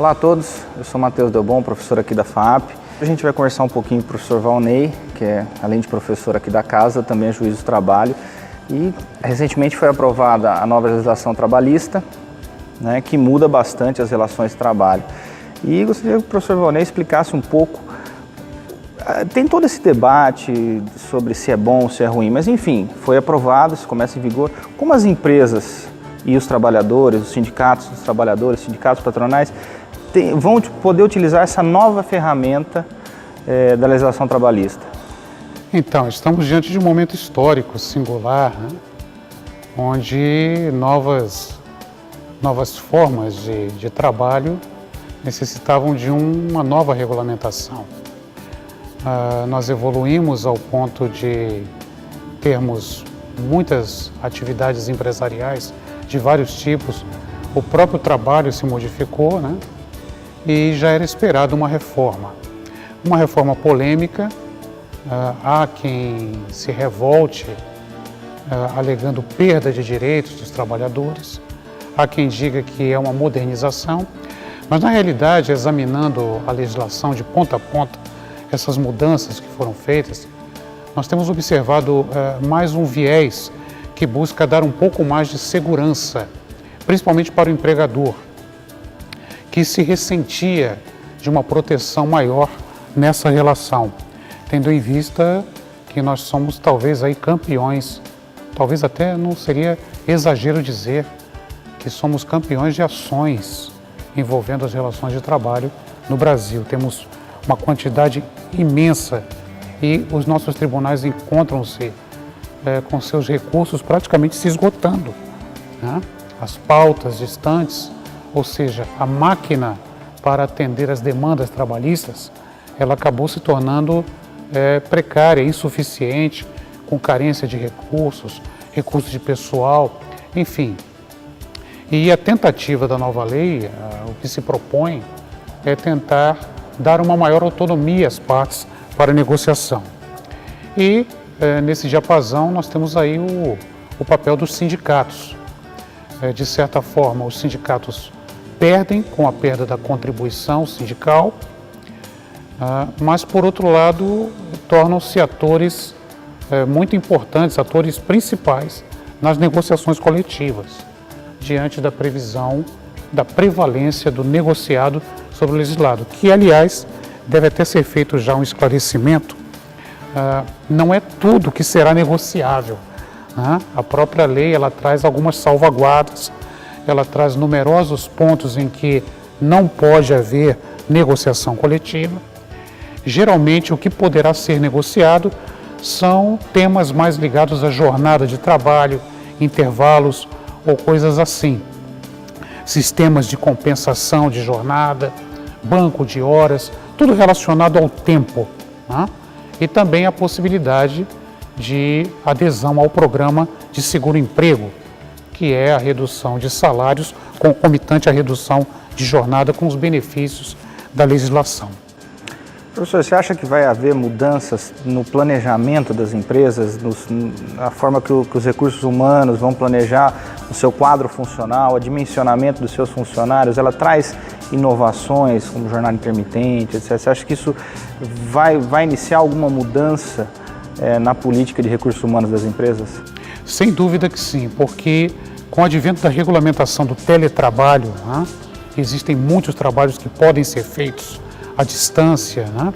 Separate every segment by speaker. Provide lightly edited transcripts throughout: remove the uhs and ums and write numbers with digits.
Speaker 1: Olá a todos, eu sou Matheus Delbon, professor aqui da FAAP. A gente vai conversar um pouquinho com o professor Valnei, que é, além de professor aqui da casa, também é juiz do trabalho. E recentemente foi aprovada a nova legislação trabalhista, né, que muda bastante as relações de trabalho. E gostaria que o professor Valnei explicasse um pouco. Tem todo esse debate sobre se é bom ou se é ruim, mas enfim, foi aprovado, isso começa em vigor. Como as empresas e os trabalhadores, os sindicatos dos trabalhadores, sindicatos patronais, vão poder utilizar essa nova ferramenta da legislação trabalhista?
Speaker 2: Então, estamos diante de um momento histórico, singular, né? Onde novas formas de trabalho necessitavam de uma nova regulamentação. Nós evoluímos ao ponto de termos muitas atividades empresariais de vários tipos. O próprio trabalho se modificou, né? E já era esperado uma reforma polêmica. Há quem se revolte alegando perda de direitos dos trabalhadores, há quem diga que é uma modernização, mas na realidade, examinando a legislação de ponta a ponta, essas mudanças que foram feitas, nós temos observado mais um viés que busca dar um pouco mais de segurança, principalmente para o empregador, que se ressentia de uma proteção maior nessa relação, tendo em vista que nós somos talvez aí campeões, talvez até não seria exagero dizer que somos campeões de ações envolvendo as relações de trabalho no Brasil. Temos uma quantidade imensa e os nossos tribunais encontram-se com seus recursos praticamente se esgotando, né? As pautas distantes, ou seja, a máquina para atender as demandas trabalhistas, ela acabou se tornando precária, insuficiente, com carência de recursos de pessoal, enfim. E a tentativa da nova lei, o que se propõe é tentar dar uma maior autonomia às partes para a negociação. E nesse diapasão nós temos aí o papel dos sindicatos. De certa forma, os sindicatos perdem com a perda da contribuição sindical, mas, por outro lado, tornam-se atores muito importantes, atores principais nas negociações coletivas, diante da previsão da prevalência do negociado sobre o legislado, que, aliás, deve até ser feito já um esclarecimento, não é tudo que será negociável. A própria lei ela traz algumas salvaguardas, ela traz numerosos pontos em que não pode haver negociação coletiva. Geralmente, o que poderá ser negociado são temas mais ligados à jornada de trabalho, intervalos ou coisas assim. Sistemas de compensação de jornada, banco de horas, tudo relacionado ao tempo, né? E também a possibilidade de adesão ao programa de seguro-emprego, que é a redução de salários concomitante à redução de jornada com os benefícios da legislação.
Speaker 1: Professor, você acha que vai haver mudanças no planejamento das empresas, na forma que os recursos humanos vão planejar o seu quadro funcional, o dimensionamento dos seus funcionários? Ela traz inovações como jornada intermitente, etc. Você acha que isso vai iniciar alguma mudança na política de recursos humanos das empresas?
Speaker 2: Sem dúvida que sim, porque com o advento da regulamentação do teletrabalho, né, existem muitos trabalhos que podem ser feitos à distância, né,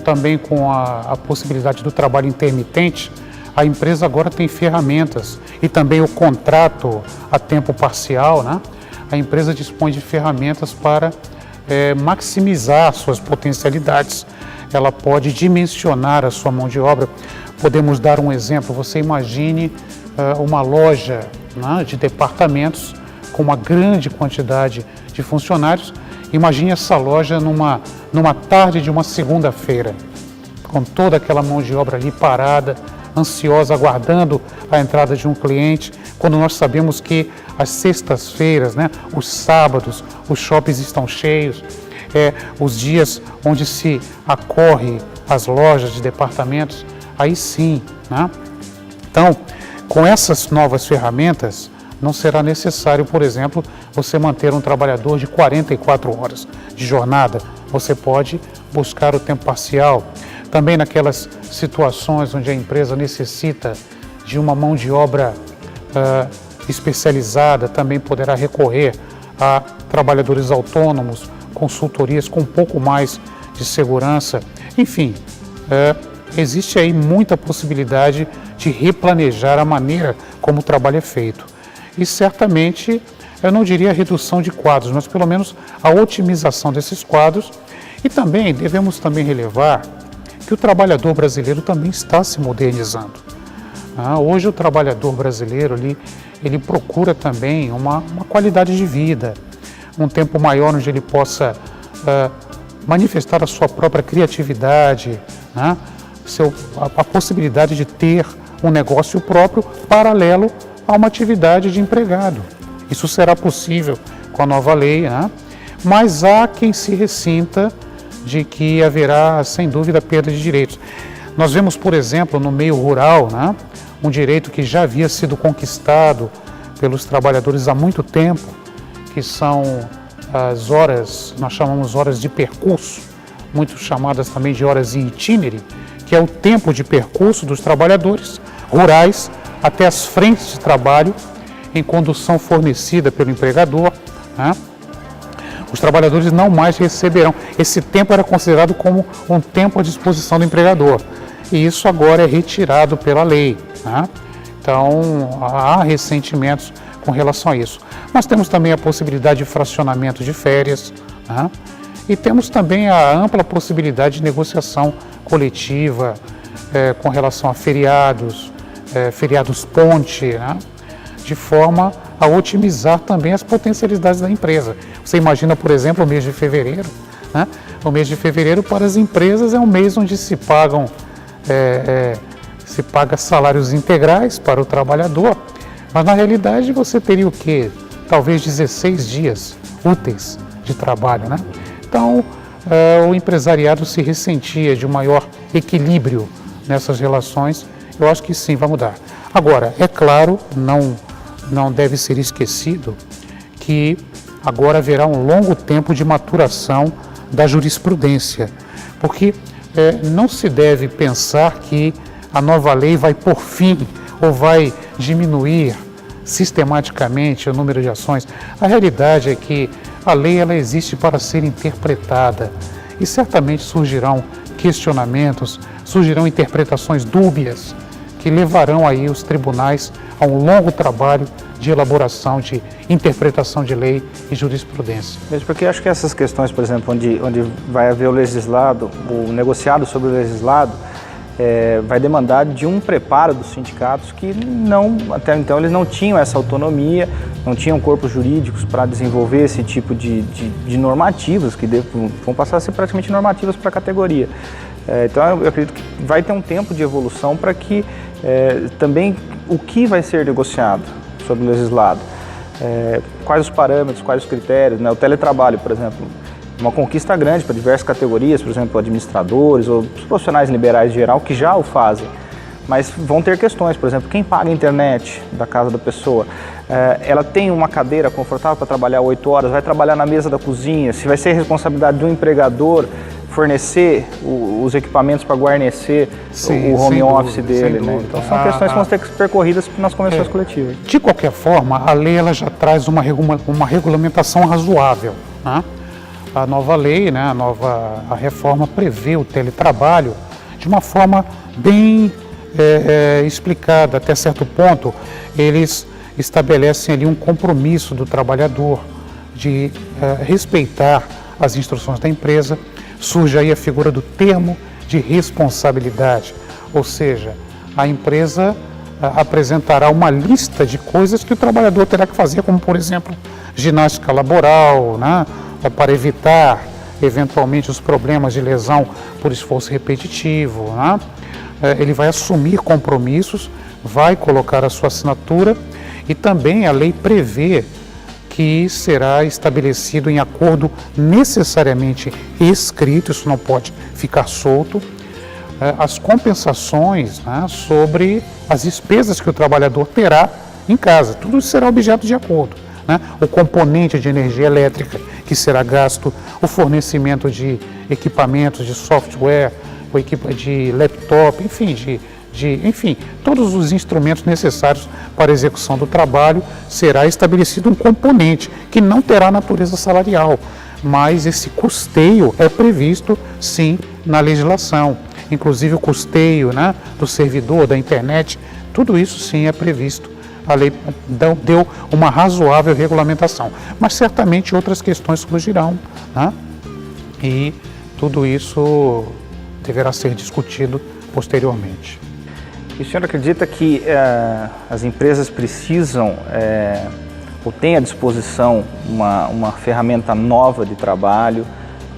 Speaker 2: também com a possibilidade do trabalho intermitente. A empresa agora tem ferramentas e também o contrato a tempo parcial, né, a empresa dispõe de ferramentas para maximizar suas potencialidades. Ela pode dimensionar a sua mão de obra. Podemos dar um exemplo. Você imagine uma loja, né, de departamentos com uma grande quantidade de funcionários. Imagine essa loja numa tarde de uma segunda-feira, com toda aquela mão de obra ali parada, ansiosa, aguardando a entrada de um cliente, quando nós sabemos que as sextas-feiras, né, os sábados, os shoppings estão cheios, os dias onde se acorre as lojas de departamentos, aí sim, né? Então, com essas novas ferramentas, não será necessário, por exemplo, você manter um trabalhador de 44 horas de jornada. Você pode buscar o tempo parcial. Também naquelas situações onde a empresa necessita de uma mão de obra especializada, também poderá recorrer a trabalhadores autônomos, consultorias com um pouco mais de segurança. Enfim, existe aí muita possibilidade de replanejar a maneira como o trabalho é feito. E certamente, eu não diria a redução de quadros, mas pelo menos a otimização desses quadros. E também devemos relevar que o trabalhador brasileiro também está se modernizando. Hoje o trabalhador brasileiro ele procura também uma qualidade de vida, um tempo maior onde ele possa manifestar a sua própria criatividade, a possibilidade de ter um negócio próprio paralelo a uma atividade de empregado. Isso será possível com a nova lei, mas há quem se ressinta de que haverá, sem dúvida, perda de direitos. Nós vemos, por exemplo, no meio rural, um direito que já havia sido conquistado pelos trabalhadores há muito tempo, que são as horas, nós chamamos horas de percurso, muito chamadas também de horas in itinere, que é o tempo de percurso dos trabalhadores rurais até as frentes de trabalho em condução fornecida pelo empregador. Os trabalhadores não mais receberão. Esse tempo era considerado como um tempo à disposição do empregador. E isso agora é retirado pela lei. Então, há ressentimentos com relação a isso. Nós temos também a possibilidade de fracionamento de férias. E temos também a ampla possibilidade de negociação coletiva com relação a feriados, feriados ponte, de forma a otimizar também as potencialidades da empresa. Você imagina, por exemplo, o mês de fevereiro. O mês de fevereiro para as empresas é um mês onde se paga salários integrais para o trabalhador, mas na realidade você teria o quê? Talvez 16 dias úteis de trabalho, Então, o empresariado se ressentia de um maior equilíbrio nessas relações. Eu acho que sim, vai mudar. Agora, é claro, não deve ser esquecido que agora haverá um longo tempo de maturação da jurisprudência, porque não se deve pensar que a nova lei vai por fim ou vai diminuir sistematicamente o número de ações. A realidade é que a lei ela existe para ser interpretada e certamente surgirão questionamentos, surgirão interpretações dúbias que levarão aí os tribunais a um longo trabalho de elaboração, de interpretação de lei e jurisprudência.
Speaker 1: Mesmo porque acho que essas questões, por exemplo, onde vai haver o legislado, o negociado sobre o legislado, vai demandar de um preparo dos sindicatos que até então eles não tinham essa autonomia, não tinham corpos jurídicos para desenvolver esse tipo de normativas que vão passar a ser praticamente normativas para a categoria. Então eu acredito que vai ter um tempo de evolução para que também o que vai ser negociado sobre o legislado, quais os parâmetros, quais os critérios, o teletrabalho, por exemplo, uma conquista grande para diversas categorias, por exemplo, administradores ou os profissionais liberais em geral que já o fazem, mas vão ter questões, por exemplo, quem paga a internet da casa da pessoa, ela tem uma cadeira confortável para trabalhar 8 horas, vai trabalhar na mesa da cozinha, se vai ser responsabilidade do empregador fornecer os equipamentos para guarnecer o home office dele, Então são questões que vão ter que ser percorridas nas convenções coletivas.
Speaker 2: De qualquer forma, a lei ela já traz uma regulamentação razoável, A nova lei, a reforma prevê o teletrabalho de uma forma bem explicada. Até certo ponto, eles estabelecem ali um compromisso do trabalhador de respeitar as instruções da empresa. Surge aí a figura do termo de responsabilidade, ou seja, a empresa apresentará uma lista de coisas que o trabalhador terá que fazer, como, por exemplo, ginástica laboral, para evitar, eventualmente, os problemas de lesão por esforço repetitivo. Ele vai assumir compromissos, vai colocar a sua assinatura e também a lei prevê que será estabelecido em acordo necessariamente escrito, isso não pode ficar solto, as compensações sobre as despesas que o trabalhador terá em casa. Tudo isso será objeto de acordo, né? O componente de energia elétrica que será gasto, o fornecimento de equipamentos, de software, de laptop, enfim, todos os instrumentos necessários para a execução do trabalho, será estabelecido um componente que não terá natureza salarial, mas esse custeio é previsto, sim, na legislação. Inclusive o custeio, né, do servidor, da internet, tudo isso sim é previsto. A lei deu uma razoável regulamentação, mas certamente outras questões surgirão, né? E tudo isso deverá ser discutido posteriormente.
Speaker 1: E o senhor acredita que as empresas precisam ou têm à disposição uma ferramenta nova de trabalho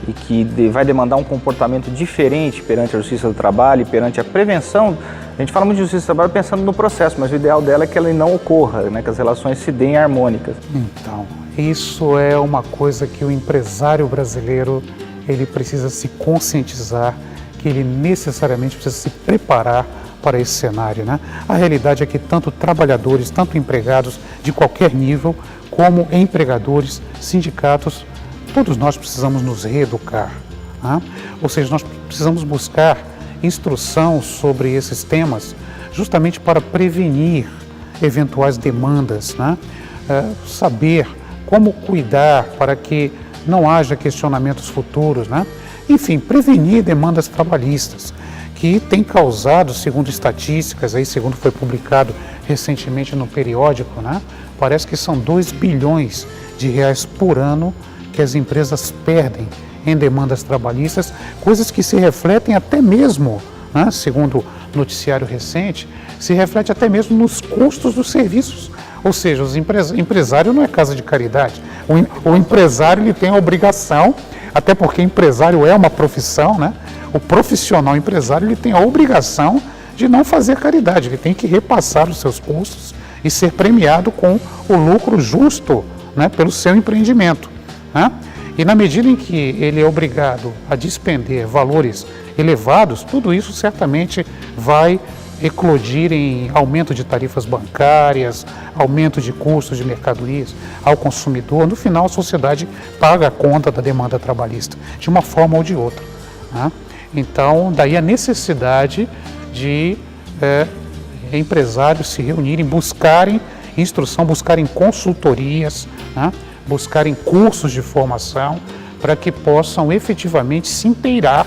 Speaker 1: e que vai demandar um comportamento diferente perante a Justiça do Trabalho e perante a prevenção? A gente fala muito de Justiça do Trabalho pensando no processo, mas o ideal dela é que ela não ocorra, né, que as relações se deem harmônicas.
Speaker 2: Então, isso é uma coisa que o empresário brasileiro ele precisa se conscientizar, que ele necessariamente precisa se preparar para esse cenário, né? A realidade é que tanto trabalhadores, tanto empregados de qualquer nível, como empregadores, sindicatos, todos nós precisamos nos reeducar, né? Ou seja, nós precisamos buscar instrução sobre esses temas justamente para prevenir eventuais demandas, né? Saber como cuidar para que não haja questionamentos futuros, né? Enfim, prevenir demandas trabalhistas que tem causado, segundo estatísticas, aí, segundo foi publicado recentemente no periódico, né? Parece que são 2 bilhões de reais por ano que as empresas perdem em demandas trabalhistas, coisas que se refletem até mesmo, né, segundo noticiário recente, se reflete até mesmo nos custos dos serviços. Ou seja, o empresário não é casa de caridade. O empresário ele tem a obrigação, até porque empresário é uma profissão, né? O profissional empresário ele tem a obrigação de não fazer caridade, ele tem que repassar os seus custos e ser premiado com o lucro justo, né, pelo seu empreendimento, né? E na medida em que ele é obrigado a despender valores elevados, tudo isso certamente vai eclodir em aumento de tarifas bancárias, aumento de custos de mercadorias ao consumidor. No final, a sociedade paga a conta da demanda trabalhista, de uma forma ou de outra, né? Então, daí a necessidade de empresários se reunirem, buscarem instrução, buscarem consultorias, né? Buscarem cursos de formação para que possam efetivamente se inteirar,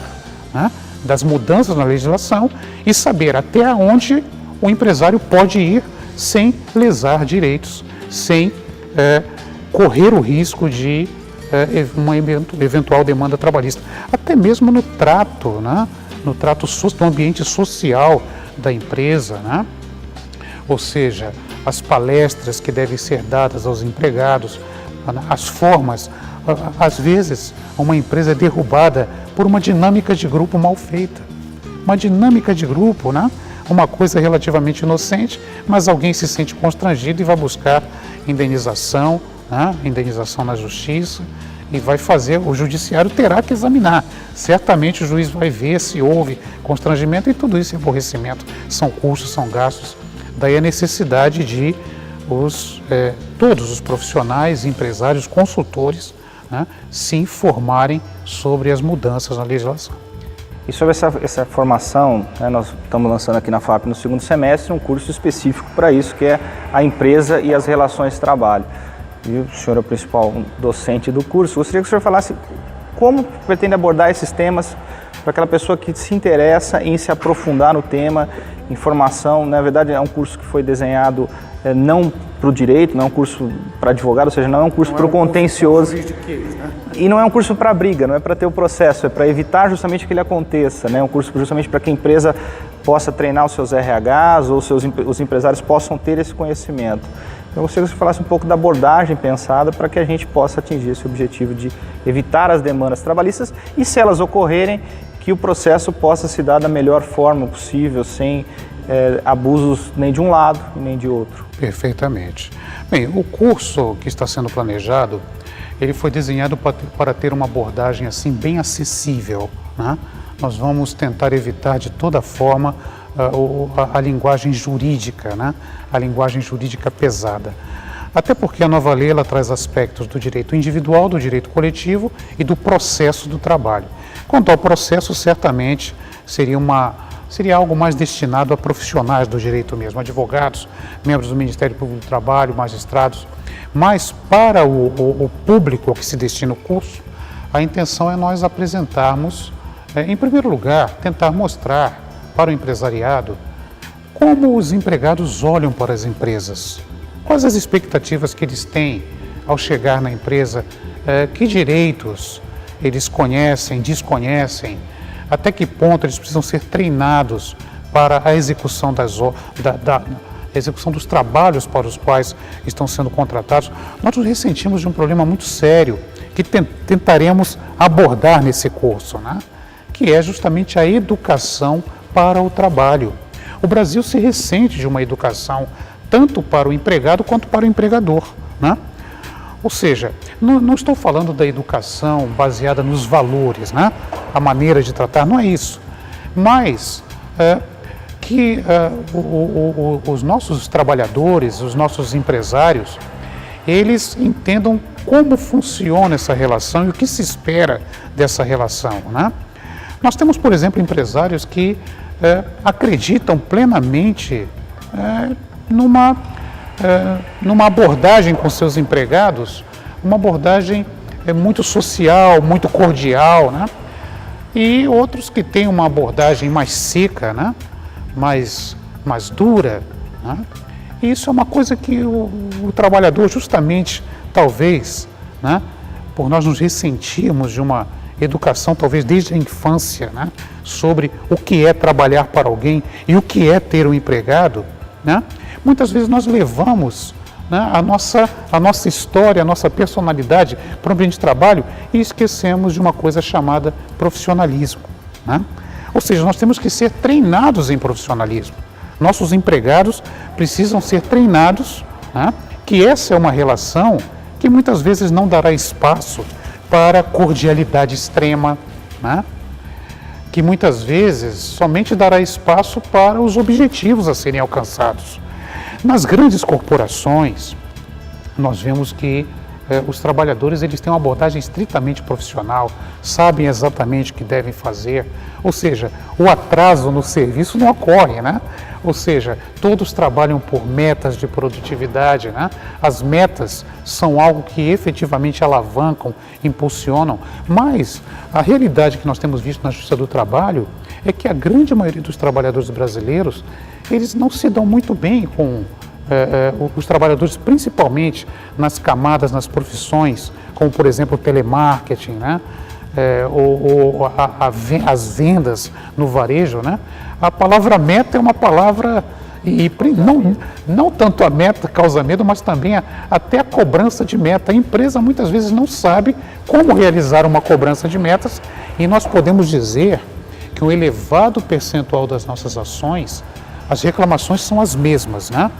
Speaker 2: né, das mudanças na legislação e saber até onde o empresário pode ir sem lesar direitos, sem correr o risco de uma eventual demanda trabalhista. Até mesmo no trato, né, no ambiente social da empresa, né? Ou seja, as palestras que devem ser dadas aos empregados, as formas. Às vezes, uma empresa é derrubada por uma dinâmica de grupo mal feita. Uma dinâmica de grupo, né? Uma coisa relativamente inocente, mas alguém se sente constrangido e vai buscar indenização, né? Indenização na justiça, e vai fazer, o judiciário terá que examinar. Certamente o juiz vai ver se houve constrangimento e tudo isso é aborrecimento. São custos, são gastos. Daí a necessidade de todos os profissionais, empresários, consultores, né, se informarem sobre as mudanças na legislação.
Speaker 1: E sobre essa formação, né, nós estamos lançando aqui na FAP no segundo semestre um curso específico para isso, que é a empresa e as relações de trabalho. E o senhor é o principal docente do curso. Gostaria que o senhor falasse como pretende abordar esses temas para aquela pessoa que se interessa em se aprofundar no tema, em formação. Na verdade, é um curso que foi desenhado não para o direito, não é um curso para advogado, ou seja, não é um curso para o contencioso. E não é um curso para briga, não é para ter o processo, é para evitar justamente que ele aconteça, né? É um curso justamente para que a empresa possa treinar os seus RHs ou os empresários possam ter esse conhecimento. Então, eu gostaria que você falasse um pouco da abordagem pensada para que a gente possa atingir esse objetivo de evitar as demandas trabalhistas e, se elas ocorrerem, que o processo possa se dar da melhor forma possível, sem abusos nem de um lado e nem de outro.
Speaker 2: Perfeitamente. Bem, o curso que está sendo planejado, ele foi desenhado para ter uma abordagem assim bem acessível, né? Nós vamos tentar evitar de toda forma a linguagem jurídica, né? A linguagem jurídica pesada. Até porque a nova lei ela traz aspectos do direito individual, do direito coletivo e do processo do trabalho. Quanto ao processo, certamente seria algo mais destinado a profissionais do direito mesmo, advogados, membros do Ministério Público do Trabalho, magistrados. Mas para o público ao que se destina o curso, a intenção é nós apresentarmos, em primeiro lugar, tentar mostrar para o empresariado como os empregados olham para as empresas, quais as expectativas que eles têm ao chegar na empresa, que direitos eles conhecem, desconhecem, até que ponto eles precisam ser treinados para a execução execução dos trabalhos para os quais estão sendo contratados. Nós nos ressentimos de um problema muito sério que tentaremos abordar nesse curso, né? Que é justamente a educação para o trabalho. O Brasil se ressente de uma educação tanto para o empregado quanto para o empregador, né? Ou seja, não estou falando da educação baseada nos valores, né? A maneira de tratar, não é isso. Mas os nossos trabalhadores, os nossos empresários, eles entendam como funciona essa relação e o que se espera dessa relação, né? Nós temos, por exemplo, empresários que acreditam plenamente numa abordagem com seus empregados, uma abordagem muito social, muito cordial, né? E outros que têm uma abordagem mais seca, né? mais dura, né? E isso é uma coisa que o trabalhador, justamente, talvez, né? Por nós nos ressentirmos de uma educação, talvez desde a infância, né? Sobre o que é trabalhar para alguém e o que é ter um empregado, né? Muitas vezes nós levamos, né, a nossa história, a nossa personalidade para o ambiente de trabalho e esquecemos de uma coisa chamada profissionalismo, né? Ou seja, nós temos que ser treinados em profissionalismo. Nossos empregados precisam ser treinados, né, que essa é uma relação que muitas vezes não dará espaço para cordialidade extrema, né? Que muitas vezes somente dará espaço para os objetivos a serem alcançados. Nas grandes corporações, nós vemos que os trabalhadores eles têm uma abordagem estritamente profissional, sabem exatamente o que devem fazer, ou seja, o atraso no serviço não ocorre, né? Ou seja, todos trabalham por metas de produtividade, né? As metas são algo que efetivamente alavancam, impulsionam, mas a realidade que nós temos visto na Justiça do Trabalho é que a grande maioria dos trabalhadores brasileiros, eles não se dão muito bem com os trabalhadores, principalmente nas camadas, nas profissões, como por exemplo o telemarketing, né? As vendas no varejo, né? A palavra meta é uma palavra, e não tanto a meta causa medo, mas também até a cobrança de meta. A empresa muitas vezes não sabe como realizar uma cobrança de metas e nós podemos dizer que um elevado percentual das nossas ações, as reclamações são as mesmas, né?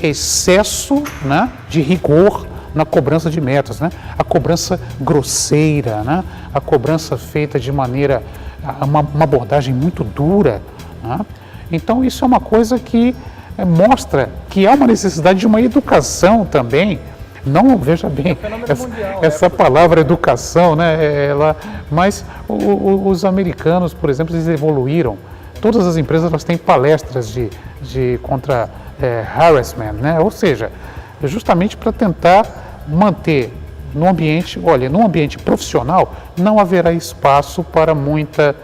Speaker 2: Excesso, né, de rigor na cobrança de metas, né? A cobrança grosseira, né? A cobrança feita de maneira, uma abordagem muito dura, né? Então isso é uma coisa que mostra que há uma necessidade de uma educação também. Não, veja bem, essa palavra educação, né? Mas os americanos, por exemplo, eles evoluíram. Todas as empresas elas têm palestras contra harassment, né? Ou seja, justamente para tentar manter no ambiente, no ambiente profissional não haverá espaço para muita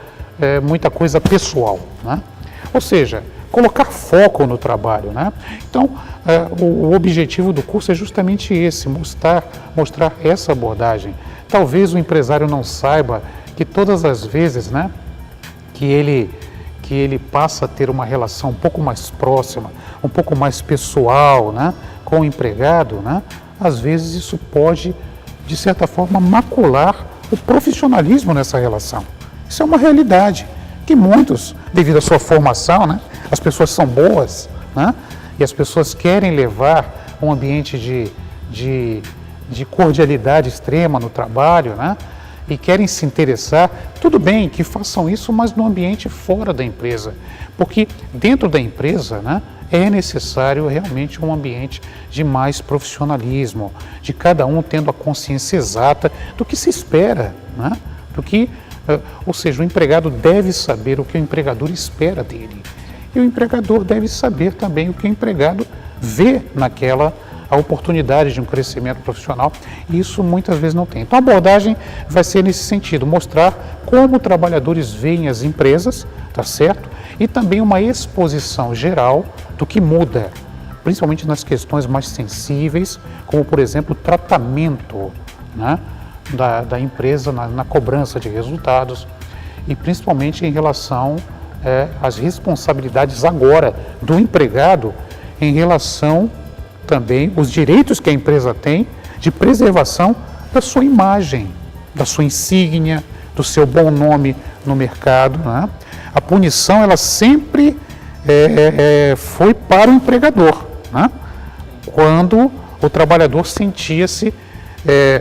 Speaker 2: coisa pessoal, né? Ou seja, colocar foco no trabalho, né? Então, o objetivo do curso é justamente esse, mostrar essa abordagem. Talvez o empresário não saiba que todas as vezes, né, que ele passa a ter uma relação um pouco mais próxima, um pouco mais pessoal, né, com o empregado, né, às vezes isso pode, de certa forma, macular o profissionalismo nessa relação. Isso é uma realidade que muitos, devido à sua formação, né, as pessoas são boas, né, e as pessoas querem levar um ambiente de cordialidade extrema no trabalho, né, e querem se interessar, tudo bem que façam isso, mas no ambiente fora da empresa, porque dentro da empresa, né, é necessário realmente um ambiente de mais profissionalismo, de cada um tendo a consciência exata do que se espera, né, ou seja, o empregado deve saber o que o empregador espera dele, e o empregador deve saber também o que o empregado vê naquela a oportunidade de um crescimento profissional, e isso muitas vezes não tem. Então a abordagem vai ser nesse sentido, mostrar como trabalhadores veem as empresas, tá certo? E também uma exposição geral do que muda, principalmente nas questões mais sensíveis, como por exemplo o tratamento, né, da empresa na cobrança de resultados, e principalmente em relação às responsabilidades agora do empregado em relação também os direitos que a empresa tem de preservação da sua imagem, da sua insígnia, do seu bom nome no mercado, né? A punição, ela sempre foi para o empregador, né? Quando o trabalhador sentia-se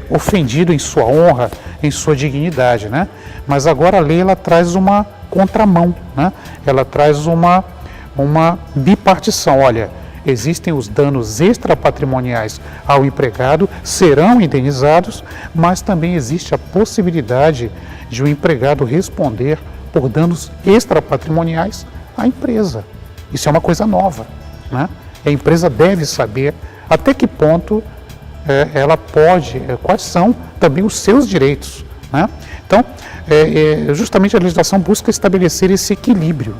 Speaker 2: ofendido em sua honra, em sua dignidade, né? Mas agora a lei, ela traz uma contramão, né? Ela traz uma bipartição. Olha, existem os danos extrapatrimoniais ao empregado, serão indenizados, mas também existe a possibilidade de o empregado responder por danos extrapatrimoniais à empresa. Isso é uma coisa nova, né? A empresa deve saber até que ponto ela pode, quais são também os seus direitos, né? Então, justamente a legislação busca estabelecer esse equilíbrio.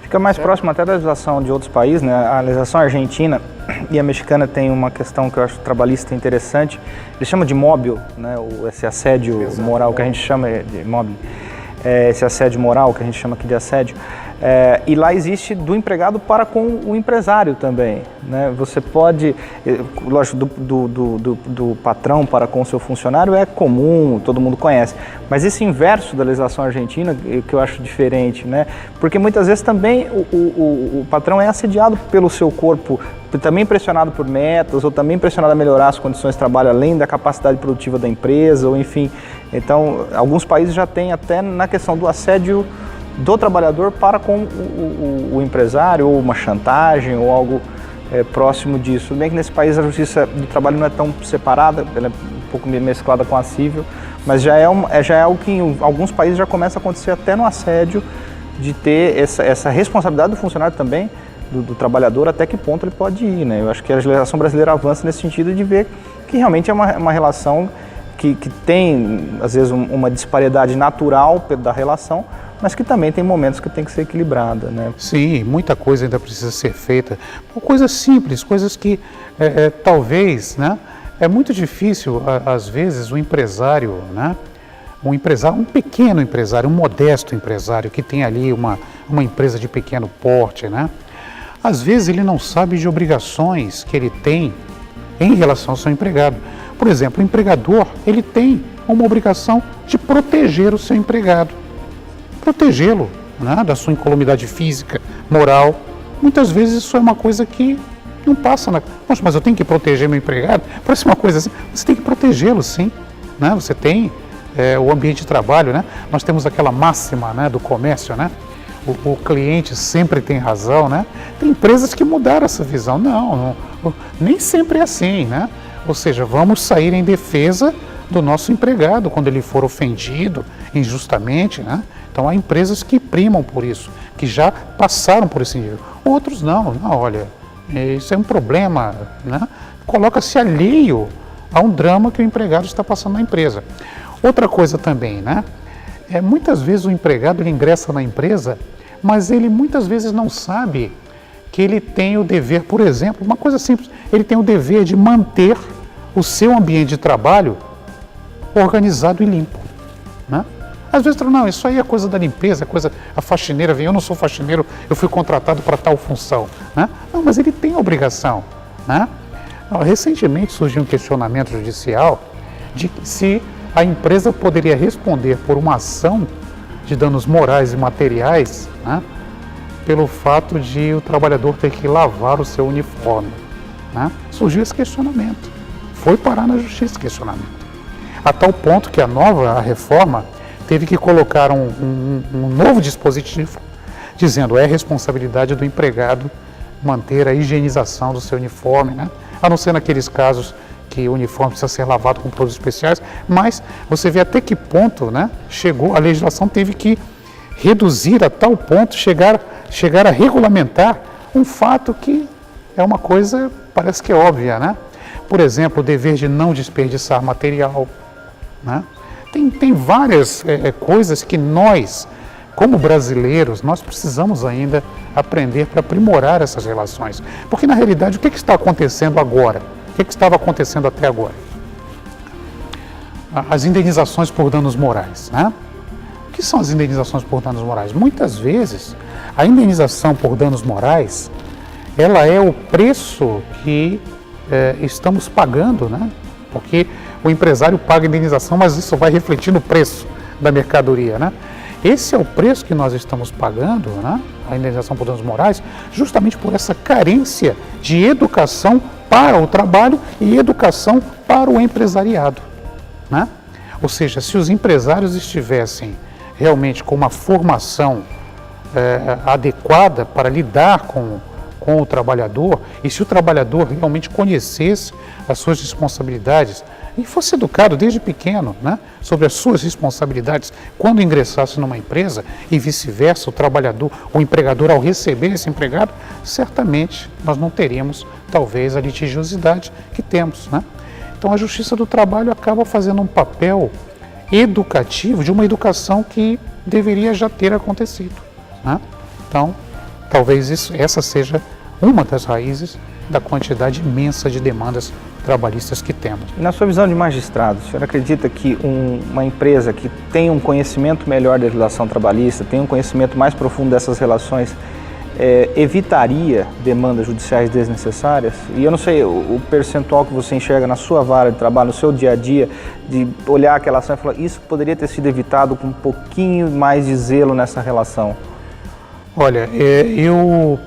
Speaker 1: Fica mais próximo até da legislação de outros países, né? A legislação argentina e a mexicana tem uma questão que eu acho trabalhista interessante. Eles chamam de móbil, né? Esse assédio moral que a gente chama de móbil. Esse assédio moral que a gente chama aqui de assédio. E lá existe do empregado para com o empresário também, né? Você pode, lógico, do patrão para com o seu funcionário é comum, todo mundo conhece, mas esse inverso da legislação argentina, que eu acho diferente, né? Porque muitas vezes também o patrão é assediado pelo seu corpo, também pressionado por metas, ou também pressionado a melhorar as condições de trabalho além da capacidade produtiva da empresa, ou enfim. Então, alguns países já têm até na questão do assédio do trabalhador para com o empresário, ou uma chantagem, ou algo próximo disso. Bem que nesse país a justiça do trabalho não é tão separada, ela é um pouco mesclada com a civil, mas já é algo que em alguns países já começa a acontecer até no assédio, de ter essa responsabilidade do funcionário também, do trabalhador, até que ponto ele pode ir, né? Eu acho que a legislação brasileira avança nesse sentido de ver que realmente é uma relação que tem, às vezes, uma disparidade natural da relação, mas que também tem momentos que tem que ser equilibrada, né?
Speaker 2: Sim, muita coisa ainda precisa ser feita. Coisas simples, coisas que talvez, né? É muito difícil, às vezes, o empresário, né? Um pequeno empresário, um modesto empresário que tem ali uma empresa de pequeno porte, né? Às vezes ele não sabe de obrigações que ele tem em relação ao seu empregado. Por exemplo, o empregador, ele tem uma obrigação de proteger o seu empregado. Protegê-lo, né, da sua incolumidade física, moral. Muitas vezes isso é uma coisa que não passa na... Poxa, mas eu tenho que proteger meu empregado? Parece uma coisa assim. Você tem que protegê-lo, sim. Né? Você tem o ambiente de trabalho, né? Nós temos aquela máxima, né, do comércio, né? O cliente sempre tem razão, né? Tem empresas que mudaram essa visão. Não, nem sempre é assim, né? Ou seja, vamos sair em defesa do nosso empregado quando ele for ofendido injustamente, né? Então há empresas que primam por isso, que já passaram por esse nível. Outros não, olha, isso é um problema, né? Coloca-se alheio a um drama que o empregado está passando na empresa. Outra coisa também, né? Muitas vezes o empregado ele ingressa na empresa, mas ele muitas vezes não sabe que ele tem o dever, por exemplo, uma coisa simples, ele tem o dever de manter o seu ambiente de trabalho organizado e limpo, né? Às vezes, não, isso aí é coisa da limpeza, a faxineira vem, eu não sou faxineiro, eu fui contratado para tal função, né? Não, mas ele tem a obrigação, né? Recentemente surgiu um questionamento judicial de se a empresa poderia responder por uma ação de danos morais e materiais, né, pelo fato de o trabalhador ter que lavar o seu uniforme, né? Surgiu esse questionamento, foi parar na justiça esse questionamento. a tal ponto que a reforma, teve que colocar um novo dispositivo, dizendo é responsabilidade do empregado manter a higienização do seu uniforme, né? A não ser naqueles casos que o uniforme precisa ser lavado com produtos especiais, mas você vê até que ponto, né, chegou, a legislação teve que reduzir a tal ponto, chegar a regulamentar um fato que é uma coisa, parece que é óbvia, né? Por exemplo, o dever de não desperdiçar material, né? Tem várias coisas que nós, como brasileiros, nós precisamos ainda aprender para aprimorar essas relações. Porque, na realidade, o que está acontecendo agora? O que estava acontecendo até agora? As indenizações por danos morais, né? O que são as indenizações por danos morais? Muitas vezes, a indenização por danos morais, ela é o preço que estamos pagando, né? Porque o empresário paga a indenização, mas isso vai refletir no preço da mercadoria, né? Esse é o preço que nós estamos pagando, né? A indenização por danos morais, justamente por essa carência de educação para o trabalho e educação para o empresariado, né? Ou seja, se os empresários estivessem realmente com uma formação adequada para lidar com o trabalhador, e se o trabalhador realmente conhecesse as suas responsabilidades e fosse educado desde pequeno, né, sobre as suas responsabilidades quando ingressasse numa empresa e vice-versa, o empregador ao receber esse empregado, certamente nós não teríamos talvez a litigiosidade que temos, né? Então a Justiça do Trabalho acaba fazendo um papel educativo de uma educação que deveria já ter acontecido, né? Então, talvez essa seja uma das raízes da quantidade imensa de demandas trabalhistas que temos.
Speaker 1: E na sua visão de magistrado, o senhor acredita que uma empresa que tem um conhecimento melhor da legislação trabalhista, tem um conhecimento mais profundo dessas relações, evitaria demandas judiciais desnecessárias? E eu não sei o percentual que você enxerga na sua vara de trabalho, no seu dia a dia, de olhar aquela ação e falar, isso poderia ter sido evitado com um pouquinho mais de zelo nessa relação.
Speaker 2: Olha, eu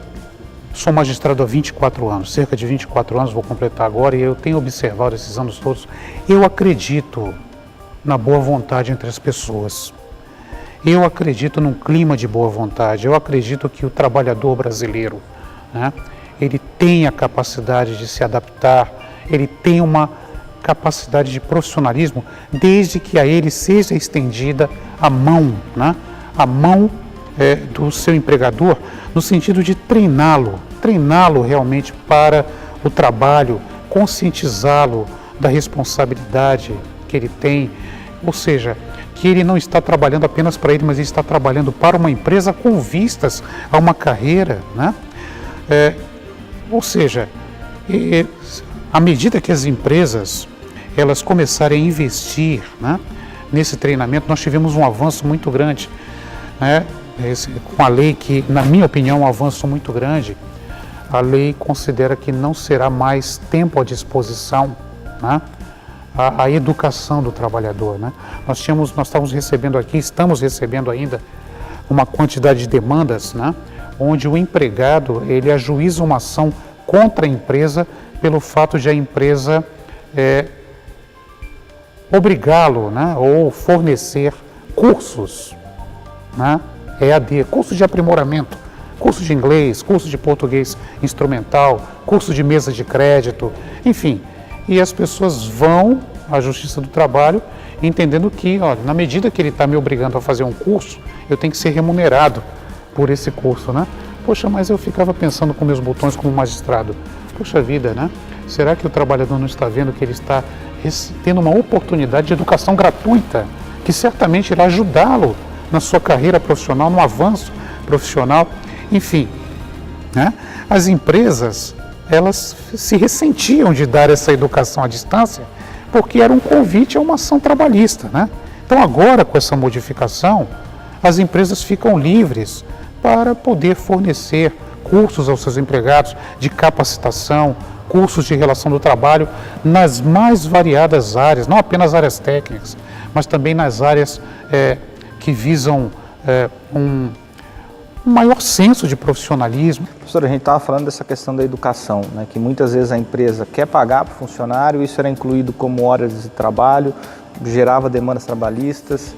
Speaker 2: sou magistrado há 24 anos, cerca de 24 anos, vou completar agora, e eu tenho observado esses anos todos. Eu acredito na boa vontade entre as pessoas. Eu acredito num clima de boa vontade. Eu acredito que o trabalhador brasileiro, né, ele tem a capacidade de se adaptar, ele tem uma capacidade de profissionalismo, desde que a ele seja estendida a mão, né, a mão do seu empregador, no sentido de treiná-lo realmente para o trabalho, conscientizá-lo da responsabilidade que ele tem, ou seja, que ele não está trabalhando apenas para ele, mas ele está trabalhando para uma empresa com vistas a uma carreira, né? Ou seja, à medida que as empresas elas começarem a investir, né, nesse treinamento, nós tivemos um avanço muito grande, né? Com a lei que, na minha opinião, é um avanço muito grande. A lei considera que não será mais tempo à disposição, né, a educação do trabalhador, né? Nós estamos recebendo ainda uma quantidade de demandas, né, onde o empregado ele ajuiza uma ação contra a empresa pelo fato de a empresa obrigá-lo, né, ou fornecer cursos, né, EAD, curso de aprimoramento, curso de inglês, curso de português instrumental, curso de mesa de crédito, enfim. E as pessoas vão à Justiça do Trabalho entendendo que, olha, na medida que ele está me obrigando a fazer um curso, eu tenho que ser remunerado por esse curso, né? Poxa, mas eu ficava pensando com meus botões como magistrado, poxa vida, né? Será que o trabalhador não está vendo que ele está tendo uma oportunidade de educação gratuita, que certamente irá ajudá-lo na sua carreira profissional, no avanço profissional, enfim, né? As empresas, elas se ressentiam de dar essa educação à distância, porque era um convite a uma ação trabalhista, né? Então agora, com essa modificação, as empresas ficam livres para poder fornecer cursos aos seus empregados de capacitação, cursos de relação do trabalho nas mais variadas áreas, não apenas áreas técnicas, mas também nas áreas que visam um maior senso de profissionalismo.
Speaker 1: Professor, a gente estava falando dessa questão da educação, né, que muitas vezes a empresa quer pagar para o funcionário, isso era incluído como horas de trabalho, gerava demandas trabalhistas.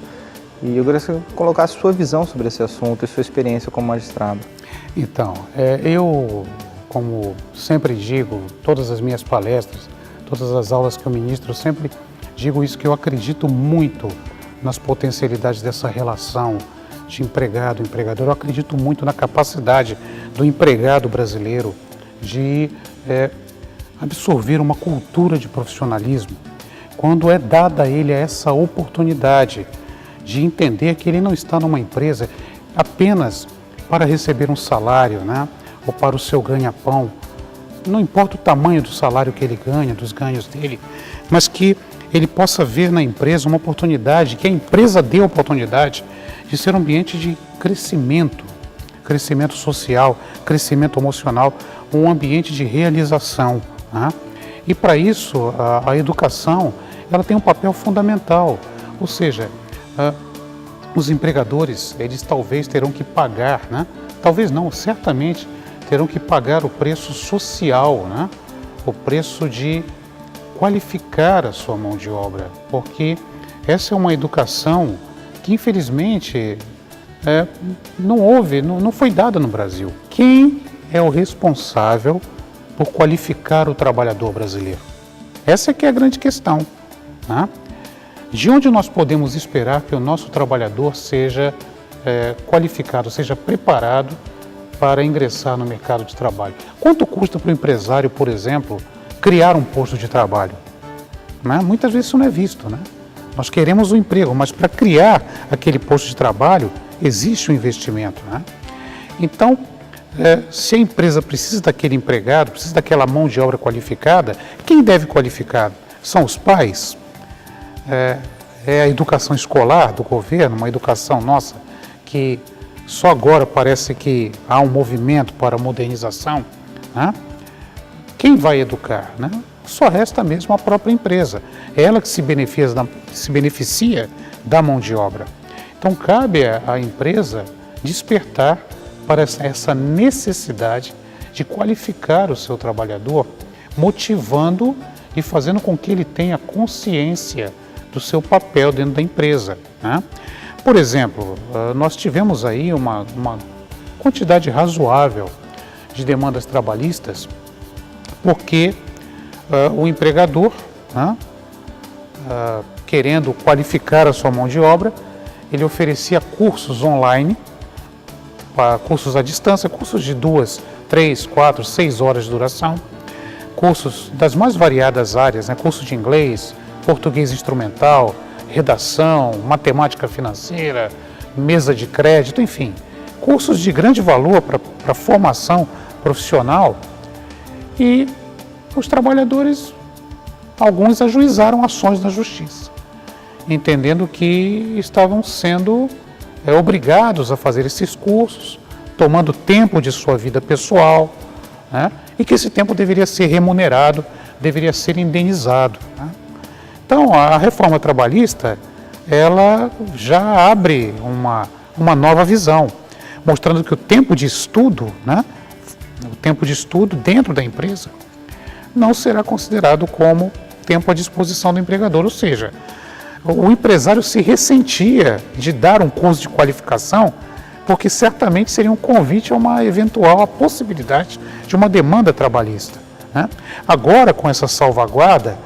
Speaker 1: E eu gostaria que você colocasse sua visão sobre esse assunto e sua experiência como magistrado.
Speaker 2: Então, eu, como sempre digo, todas as minhas palestras, todas as aulas que eu ministro, eu sempre digo isso, que eu acredito muito nas potencialidades dessa relação de empregado e empregador. Eu acredito muito na capacidade do empregado brasileiro de absorver uma cultura de profissionalismo, quando é dada a ele essa oportunidade de entender que ele não está numa empresa apenas para receber um salário, né? Ou para o seu ganha-pão. Não importa o tamanho do salário que ele ganha, dos ganhos dele, mas que ele possa ver na empresa uma oportunidade, que a empresa dê a oportunidade de ser um ambiente de crescimento, crescimento social, crescimento emocional, um ambiente de realização, né? E para isso a educação ela tem um papel fundamental, ou seja, os empregadores, eles talvez terão que pagar, né? Talvez não, certamente terão que pagar o preço social, né? O preço de qualificar a sua mão de obra, porque essa é uma educação que infelizmente não foi dada no Brasil. Quem é o responsável por qualificar o trabalhador brasileiro? Essa é que é a grande questão, né? De onde nós podemos esperar que o nosso trabalhador seja qualificado, seja preparado para ingressar no mercado de trabalho? Quanto custa para o empresário, por exemplo, criar um posto de trabalho? Né? Muitas vezes isso não é visto, né? Nós queremos um emprego, mas para criar aquele posto de trabalho existe um investimento, né? Então, se a empresa precisa daquele empregado, precisa daquela mão de obra qualificada, quem deve qualificar? São os pais? É a educação escolar do governo, uma educação nossa que só agora parece que há um movimento para a modernização, né? Quem vai educar, né? Só resta mesmo a própria empresa, é ela que se beneficia da mão de obra. Então cabe à empresa despertar para essa necessidade de qualificar o seu trabalhador, motivando e fazendo com que ele tenha consciência do seu papel dentro da empresa, né? Por exemplo, nós tivemos aí uma quantidade razoável de demandas trabalhistas, porque o empregador, né, querendo qualificar a sua mão de obra, ele oferecia cursos online, cursos à distância, cursos de 2, 3, 4, 6 horas de duração, cursos das mais variadas áreas, né, curso de inglês, português instrumental, redação, matemática financeira, mesa de crédito, enfim, cursos de grande valor para a formação profissional. E os trabalhadores, alguns ajuizaram ações na justiça, entendendo que estavam sendo obrigados a fazer esses cursos, tomando tempo de sua vida pessoal, né? E que esse tempo deveria ser remunerado, deveria ser indenizado, né? Então, a reforma trabalhista, ela já abre uma nova visão, mostrando que o tempo de estudo, né, o tempo de estudo dentro da empresa, não será considerado como tempo à disposição do empregador, ou seja, o empresário se ressentia de dar um curso de qualificação, porque certamente seria um convite a uma eventual possibilidade de uma demanda trabalhista, né? Agora, com essa salvaguarda,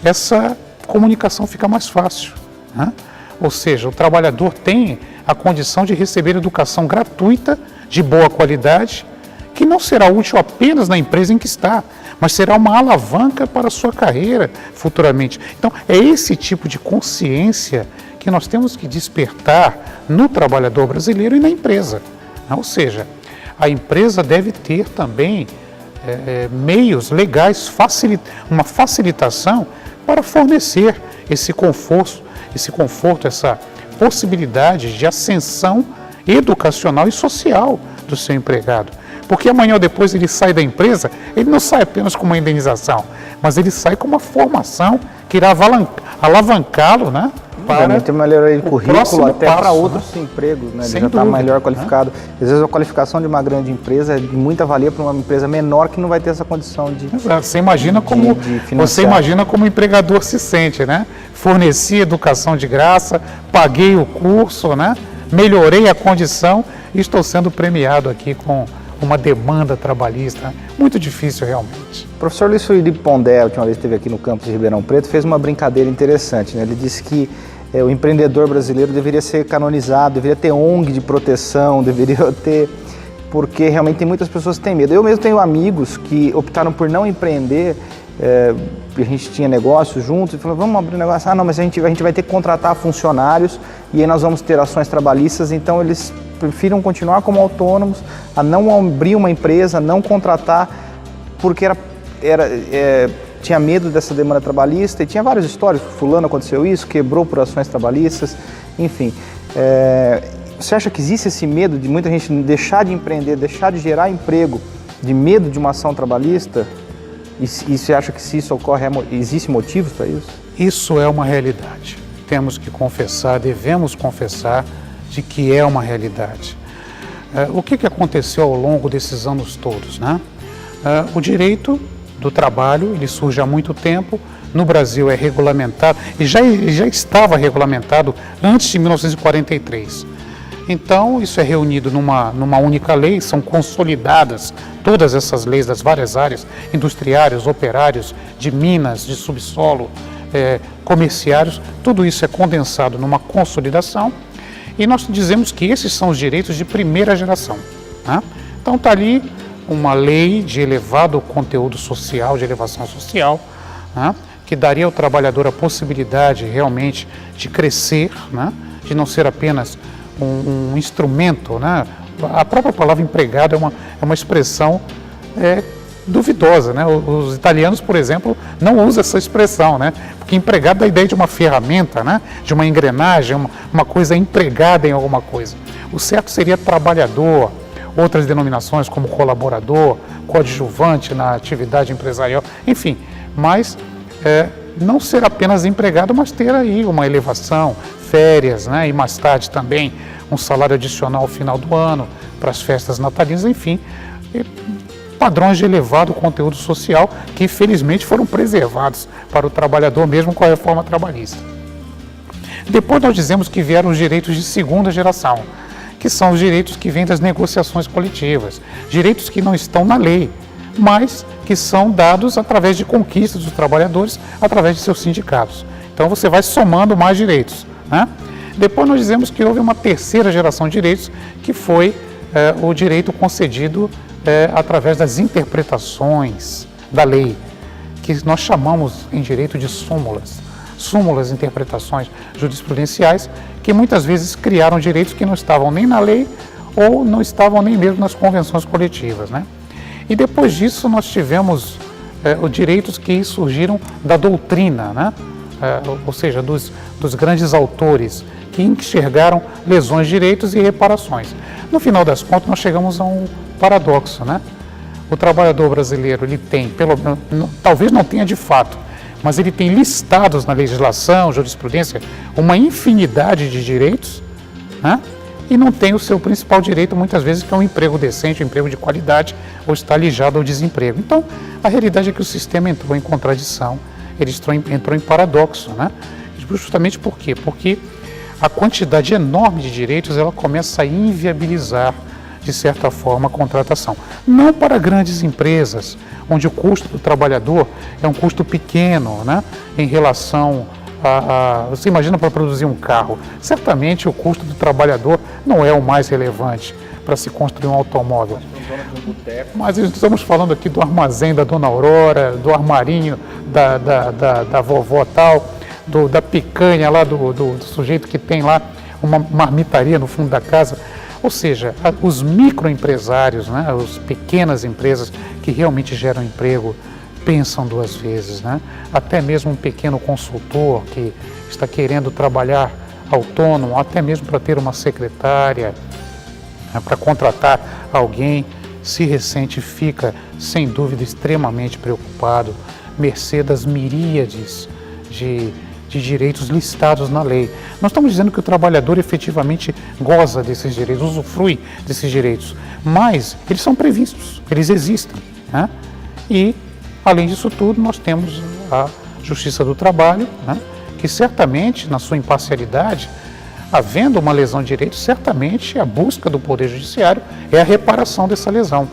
Speaker 2: essa comunicação fica mais fácil, né? Ou seja, o trabalhador tem a condição de receber educação gratuita, de boa qualidade, que não será útil apenas na empresa em que está, mas será uma alavanca para a sua carreira futuramente. Então, é esse tipo de consciência que nós temos que despertar no trabalhador brasileiro e na empresa, né? Ou seja, a empresa deve ter também meios legais, uma facilitação para fornecer esse conforto, essa possibilidade de ascensão educacional e social do seu empregado. Porque amanhã ou depois ele sai da empresa, ele não sai apenas com uma indenização, mas ele sai com uma formação que irá alavancá-lo, né, para
Speaker 1: ter melhoria de currículo até para outros empregos, né? Ele já está melhor qualificado.
Speaker 2: Né?
Speaker 1: Às vezes a qualificação de uma grande empresa é de muita valia para uma empresa menor que não vai ter essa condição de
Speaker 2: Exato. Você imagina como o empregador se sente, né? forneci educação de graça, paguei o curso, né? Melhorei a condição e estou sendo premiado aqui com uma demanda trabalhista muito difícil realmente.
Speaker 1: O professor Luiz Felipe Pondé, a última vez que esteve aqui no campus de Ribeirão Preto, fez uma brincadeira interessante, né? Ele disse que o empreendedor brasileiro deveria ser canonizado, deveria ter ONG de proteção, deveria ter... porque realmente tem muitas pessoas que têm medo. Eu mesmo tenho amigos que optaram por não empreender, a gente tinha negócio juntos, e falou, vamos abrir um negócio, não, mas a gente vai ter que contratar funcionários e aí nós vamos ter ações trabalhistas, então eles prefiram continuar como autônomos, a não abrir uma empresa, não contratar, porque tinha medo dessa demanda trabalhista, e tinha várias histórias, fulano aconteceu isso, quebrou por ações trabalhistas, enfim. Você acha que existe esse medo de muita gente deixar de empreender, deixar de gerar emprego, de medo de uma ação trabalhista? E você acha que se isso ocorre, existe motivos para isso?
Speaker 2: Isso é uma realidade. Temos que confessar, devemos confessar de que é uma realidade. O que aconteceu ao longo desses anos todos, né? O direito do trabalho, ele surge há muito tempo, no Brasil é regulamentado, e já estava regulamentado antes de 1943. Então, isso é reunido numa única lei, são consolidadas todas essas leis das várias áreas, industriários, operários, de minas, de subsolo, comerciários, tudo isso é condensado numa consolidação e nós dizemos que esses são os direitos de primeira geração, né? Então, está ali uma lei de elevado conteúdo social, de elevação social, né? Que daria ao trabalhador a possibilidade realmente de crescer, né? De não ser apenas um instrumento, né? A própria palavra empregado é uma expressão duvidosa, né? Os italianos, por exemplo, não usam essa expressão, né? Porque empregado dá a ideia de uma ferramenta, né? De uma engrenagem, uma coisa empregada em alguma coisa. O certo seria trabalhador, outras denominações como colaborador, coadjuvante na atividade empresarial, enfim, mas não ser apenas empregado, mas ter aí uma elevação, férias, né? E mais tarde também um salário adicional ao final do ano, para as festas natalinas, enfim, padrões de elevado conteúdo social que felizmente foram preservados para o trabalhador mesmo com a reforma trabalhista. Depois nós dizemos que vieram os direitos de segunda geração, que são os direitos que vêm das negociações coletivas, direitos que não estão na lei, mas que são dados através de conquistas dos trabalhadores, através de seus sindicatos. Então você vai somando mais direitos, né? Depois nós dizemos que houve uma terceira geração de direitos, que foi o direito concedido através das interpretações da lei, que nós chamamos em direito de súmulas. Súmulas, interpretações jurisprudenciais, que muitas vezes criaram direitos que não estavam nem na lei ou não estavam nem mesmo nas convenções coletivas, né? E depois disso nós tivemos os direitos que surgiram da doutrina, né? Ou seja, dos grandes autores que enxergaram lesões de direitos e reparações. No final das contas, nós chegamos a um paradoxo, né? O trabalhador brasileiro, ele tem, talvez não tenha de fato, mas ele tem listados na legislação, jurisprudência, uma infinidade de direitos, né? E não tem o seu principal direito, muitas vezes, que é um emprego decente, um emprego de qualidade, ou está alijado ao desemprego. Então, a realidade é que o sistema entrou em contradição, ele entrou em paradoxo, né? Justamente por quê? Porque a quantidade enorme de direitos, ela começa a inviabilizar, de certa forma, a contratação. Não para grandes empresas, onde o custo do trabalhador é um custo pequeno, né? Em relação você imagina para produzir um carro, certamente o custo do trabalhador não é o mais relevante para se construir um automóvel. Mas estamos falando aqui do armazém da Dona Aurora, do armarinho da vovó tal, da picanha lá, do sujeito que tem lá uma marmitaria no fundo da casa. Ou seja, os microempresários, né, as pequenas empresas que realmente geram emprego, pensam duas vezes, né? Até mesmo um pequeno consultor que está querendo trabalhar autônomo, até mesmo para ter uma secretária, né, para contratar alguém, se ressente, fica, sem dúvida, extremamente preocupado, mercê das miríades de direitos listados na lei. Nós estamos dizendo que o trabalhador efetivamente goza desses direitos, usufrui desses direitos, mas eles são previstos, eles existem, né? E além disso tudo, nós temos a Justiça do Trabalho, né, que que certamente, na sua imparcialidade, havendo uma lesão de direito, certamente a busca do Poder Judiciário é a reparação dessa lesão.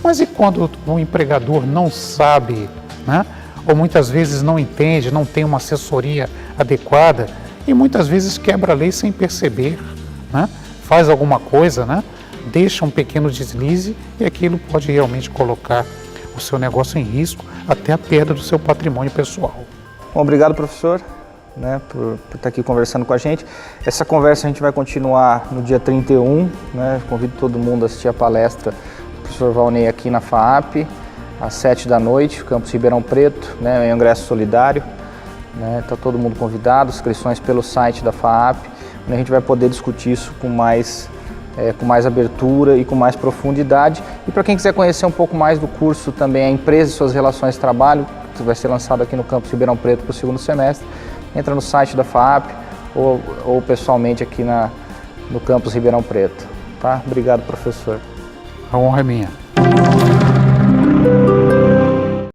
Speaker 2: Mas e quando o empregador não sabe, né? Ou muitas vezes não entende, não tem uma assessoria adequada e muitas vezes quebra a lei sem perceber, né? Faz alguma coisa, né? Deixa um pequeno deslize e aquilo pode realmente colocar o seu negócio em risco, até a perda do seu patrimônio pessoal.
Speaker 1: Bom, obrigado, professor, né, por estar aqui conversando com a gente. Essa conversa a gente vai continuar no dia 31, né? Convido todo mundo a assistir a palestra do professor Valnei aqui na FAAP, às 7 da noite, Campus Ribeirão Preto, né, é um ingresso solidário, né? Tá todo mundo convidado, inscrições pelo site da FAAP, onde a gente vai poder discutir isso com mais abertura e com mais profundidade. E para quem quiser conhecer um pouco mais do curso também, a Empresa e Suas Relações de Trabalho, que vai ser lançado aqui no Campus Ribeirão Preto para o segundo semestre, entra no site da FAAP ou pessoalmente aqui no Campus Ribeirão Preto. Tá? Obrigado, professor.
Speaker 2: A honra é minha.